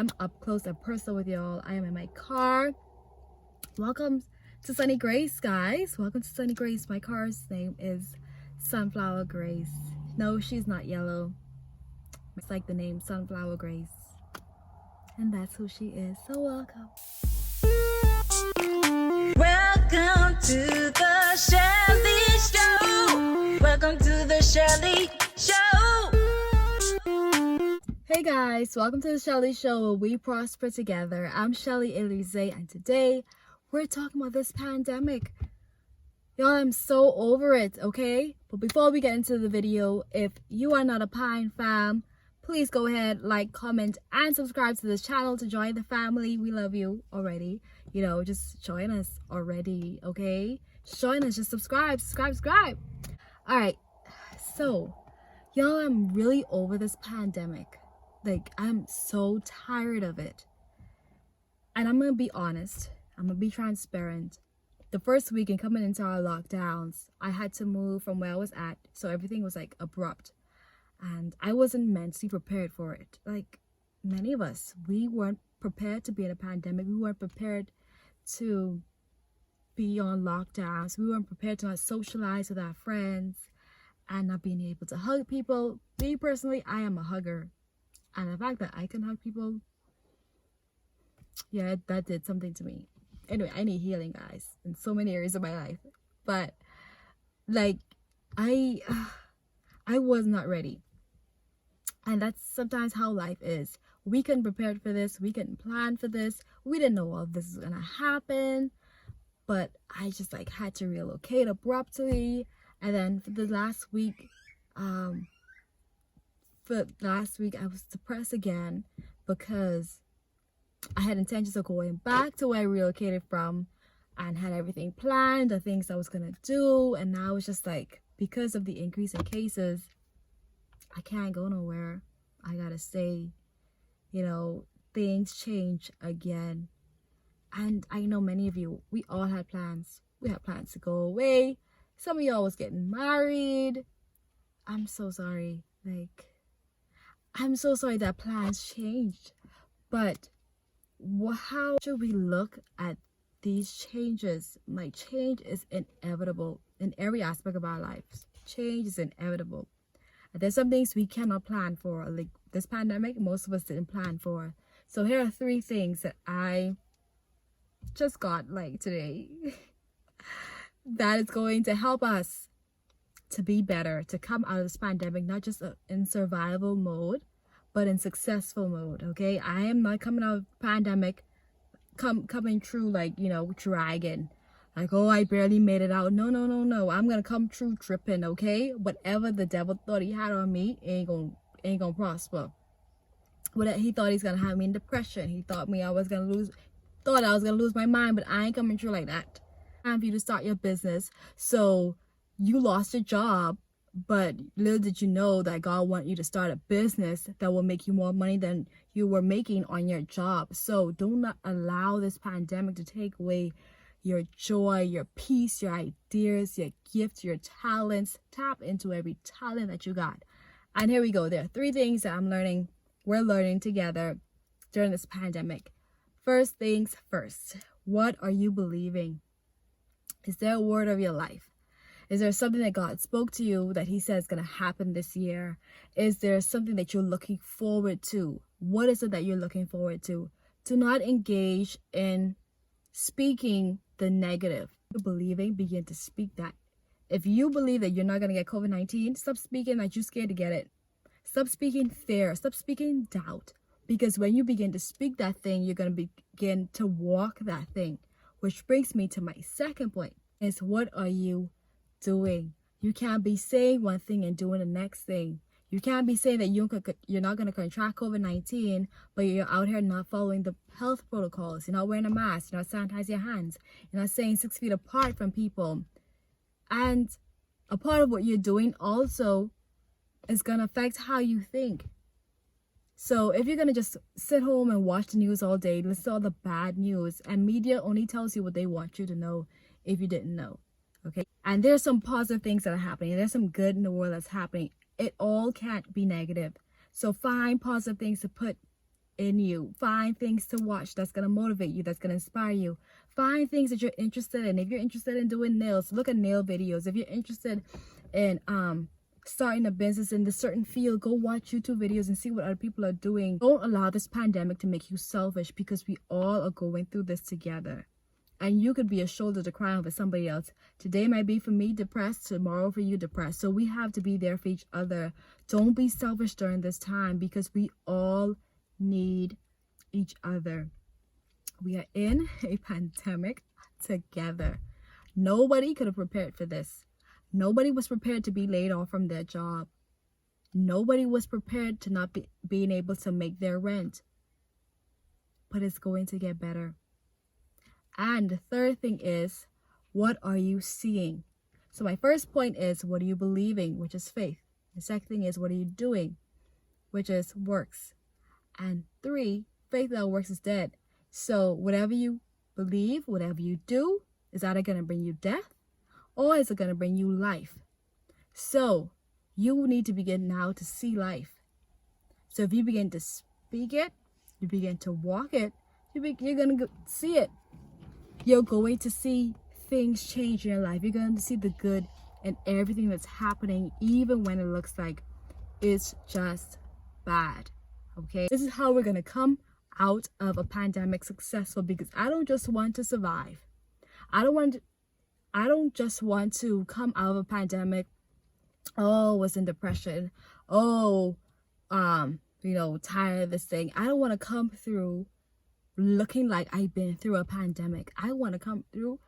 I'm up close and personal with y'all. I am in my car. Welcome to Sunny Grace, guys. Welcome to Sunny Grace. My car's name is Sunflower Grace. No, she's not yellow. It's like the name Sunflower Grace. And that's who she is. So welcome. Welcome to the Shelly Show. Welcome to the Shelly Show. Hey guys, welcome to the Shelly Show where we prosper together. I'm Shelly Elise, and today we're talking about this pandemic. Y'all, I'm so over it, okay? But before we get into the video, if you are not a Pine fam, please go ahead, like, comment, and subscribe to this channel to join the family. We love you already. You know, just join us already, okay? Join us, just subscribe. All right, so y'all, I'm really over this pandemic. Like, I'm so tired of it. And I'm gonna be honest, I'm gonna be transparent. The first week in coming into our lockdowns, I had to move from where I was at, so everything was like abrupt. And I wasn't mentally prepared for it. Like many of us, we weren't prepared to be in a pandemic. We weren't prepared to be on lockdowns. We weren't prepared to not socialize with our friends and not being able to hug people. Me personally, I am a hugger. And the fact that I can hug people, yeah, that did something to me. Anyway, I need healing, guys, in so many areas of my life. But like, I was not ready. And that's sometimes how life is. We couldn't prepare for this. We couldn't plan for this. We didn't know all of this was gonna happen. But I just like had to relocate abruptly. And then for the last week, I was depressed again because I had intentions of going back to where I relocated from and had everything planned, the things I was gonna do, and now it's just like, because of the increase in cases, I can't go nowhere. I gotta stay. You know, things change again. And I know many of you, we all had plans. We had plans to go away. Some of y'all was getting married. I'm so sorry. Like, I'm so sorry that plans changed. But how should we look at these changes? Like, change is inevitable in every aspect of our lives. Change is inevitable. And there's some things we cannot plan for. Like this pandemic, most of us didn't plan for. So here are 3 things that I just got like today that is going to help us to be better, to come out of this pandemic, not just in survival mode, but in successful mode. Okay, I am not coming out of the pandemic coming through like, you know, dragging, like, oh, I barely made it out. No, I'm gonna come through tripping. Okay, whatever the devil thought he had on me ain't gonna prosper. Whatever he thought he's gonna have me in depression, he thought I was gonna lose my mind, but I ain't coming through like that. Time for you to start your business. So you lost your job, but little did you know that God wants you to start a business that will make you more money than you were making on your job. So do not allow this pandemic to take away your joy, your peace, your ideas, your gifts, your talents. Tap into every talent that you got. And here we go. There are 3 things that we're learning together during this pandemic. First things first. What are you believing? Is there a word of your life? Is there something that God spoke to you that he says is going to happen this year? Is there something that you're looking forward to? What is it that you're looking forward to? Do not engage in speaking the negative. You're believing, begin to speak that. If you believe that you're not going to get COVID-19, stop speaking that you're scared to get it. Stop speaking fear. Stop speaking doubt. Because when you begin to speak that thing, you're going to begin to walk that thing. Which brings me to my second point, is what are you doing? You can't be saying one thing and doing the next thing. You can't be saying that you're not going to contract COVID-19, but you're out here not following the health protocols. You're not wearing a mask. You're not sanitizing your hands. You're not staying 6 feet apart from people. And a part of what you're doing also is going to affect how you think. So if you're going to just sit home and watch the news all day, listen to all the bad news, and media only tells you what they want you to know if you didn't know. Okay, and there's some positive things that are happening. There's some good in the world that's happening. It all can't be negative. So find positive things to put in you. Find things to watch that's going to motivate you, that's going to inspire you. Find things that you're interested in. If you're interested in doing nails, look at nail videos. If you're interested in starting a business in this certain field, go watch YouTube videos and see what other people are doing. Don't allow this pandemic to make you selfish, because we all are going through this together. And you could be a shoulder to cry on for somebody else. Today might be for me depressed, tomorrow for you depressed. So we have to be there for each other. Don't be selfish during this time, because we all need each other. We are in a pandemic together. Nobody could have prepared for this. Nobody was prepared to be laid off from their job. Nobody was prepared to not being able to make their rent. But it's going to get better. And the third thing is, what are you seeing? So my first point is, what are you believing, which is faith. The second thing is, what are you doing, which is works. And 3, faith without works is dead. So whatever you believe, whatever you do, is either going to bring you death, or is it going to bring you life? So you need to begin now to see life. So if you begin to speak it, you begin to walk it, you're going to see it. You're going to see things change in your life. You're going to see the good in everything that's happening, even when it looks like it's just bad. Okay? This is how we're going to come out of a pandemic successful, because I don't just want to survive. I don't just want to come out of a pandemic, was in depression, tired of this thing. I don't want to come through looking like I've been through a pandemic. I want to come through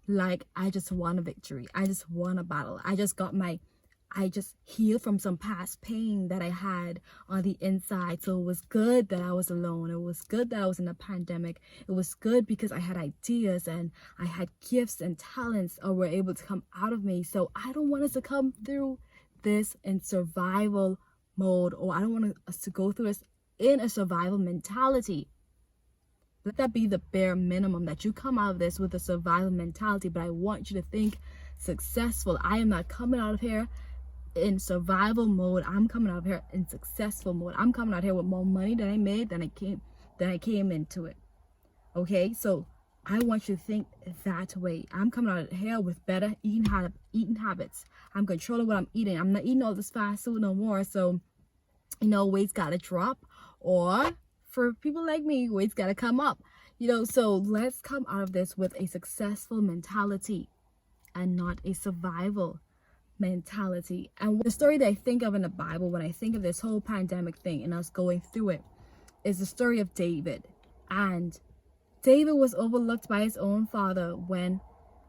like I just won a victory. I just won a battle. I just healed from some past pain that I had on the inside. So it was good that I was alone. It was good that I was in a pandemic. It was good because I had ideas and I had gifts and talents that were able to come out of me. So I don't want us to come through this in survival mode, or I don't want us to go through this in a survival mentality. Let that be the bare minimum, that you come out of this with a survival mentality. But I want you to think successful. I am not coming out of here in survival mode. I'm coming out of here in successful mode. I'm coming out here with more money than I made than I came into it. Okay, so I want you to think that way. I'm coming out of here with better eating habits. I'm controlling what I'm eating. I'm not eating all this fast food no more. So, weight's gotta drop, or for people like me, weight's gotta come up. So let's come out of this with a successful mentality and not a survival mentality. And the story that I think of in the Bible when I think of this whole pandemic thing and us going through it is the story of David. And David was overlooked by his own father. When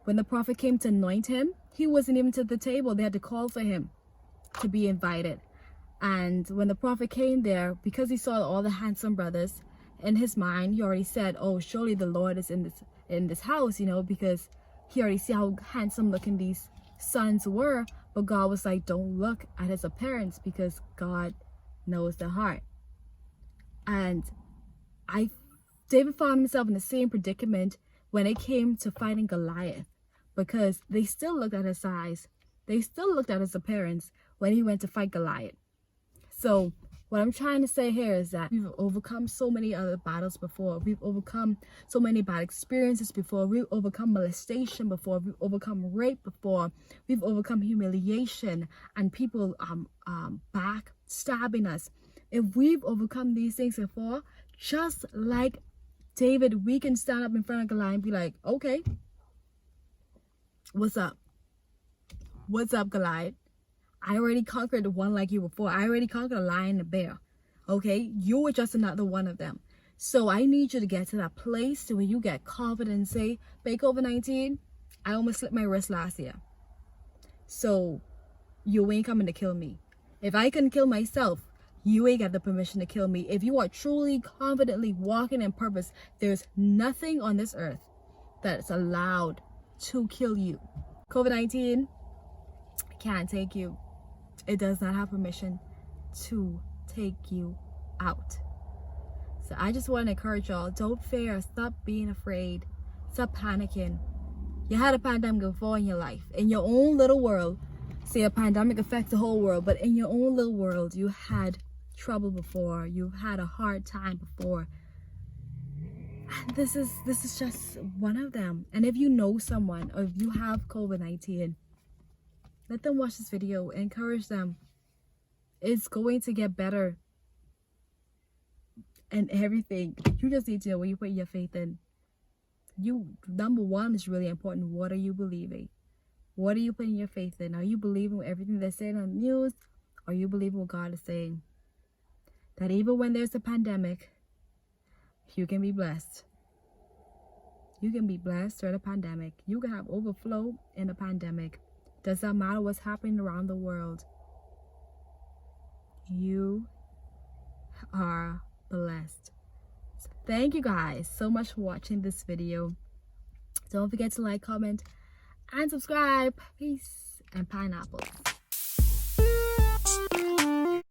the prophet came to anoint him, he wasn't even to the table. They had to call for him to be invited. And when the prophet came there, because he saw all the handsome brothers, in his mind he already said, oh, surely the Lord is in this house, because he already see how handsome looking these sons were. But God was like, don't look at his appearance, because God knows the heart. And David found himself in the same predicament when it came to fighting Goliath, because they still looked at his size, they still looked at his appearance when he went to fight Goliath. So what I'm trying to say here is that we've overcome so many other battles before. We've overcome so many bad experiences before. We've overcome molestation before. We've overcome rape before. We've overcome humiliation and people backstabbing us. If we've overcome these things before, just like David, we can stand up in front of Goliath and be like, okay, what's up? What's up, Goliath? I already conquered the one like you before. I already conquered a lion and a bear. Okay? You were just another one of them. So I need you to get to that place to where you get confident and say, "Back COVID-19, I almost slipped my wrist last year. So you ain't coming to kill me. If I can kill myself, you ain't got the permission to kill me." If you are truly, confidently walking in purpose, there's nothing on this earth that's allowed to kill you. COVID-19 can't take you. It does not have permission to take you out. So I just want to encourage y'all, don't fear, stop being afraid, stop panicking. You had a pandemic before in your life, in your own little world. Say a pandemic affects the whole world, but in your own little world, you had trouble before, you've had a hard time before. And this is just one of them. And if you know someone, or if you have COVID-19, let them watch this video. Encourage them. It's going to get better. And everything. You just need to know what you put your faith in. Number one is really important. What are you believing? What are you putting your faith in? Are you believing everything they're saying on the news? Or are you believing what God is saying? That even when there's a pandemic, you can be blessed. You can be blessed during a pandemic. You can have overflow in a pandemic. Does not matter what's happening around the world. You are blessed. So thank you guys so much for watching this video. Don't forget to like, comment, and subscribe. Peace and pineapples.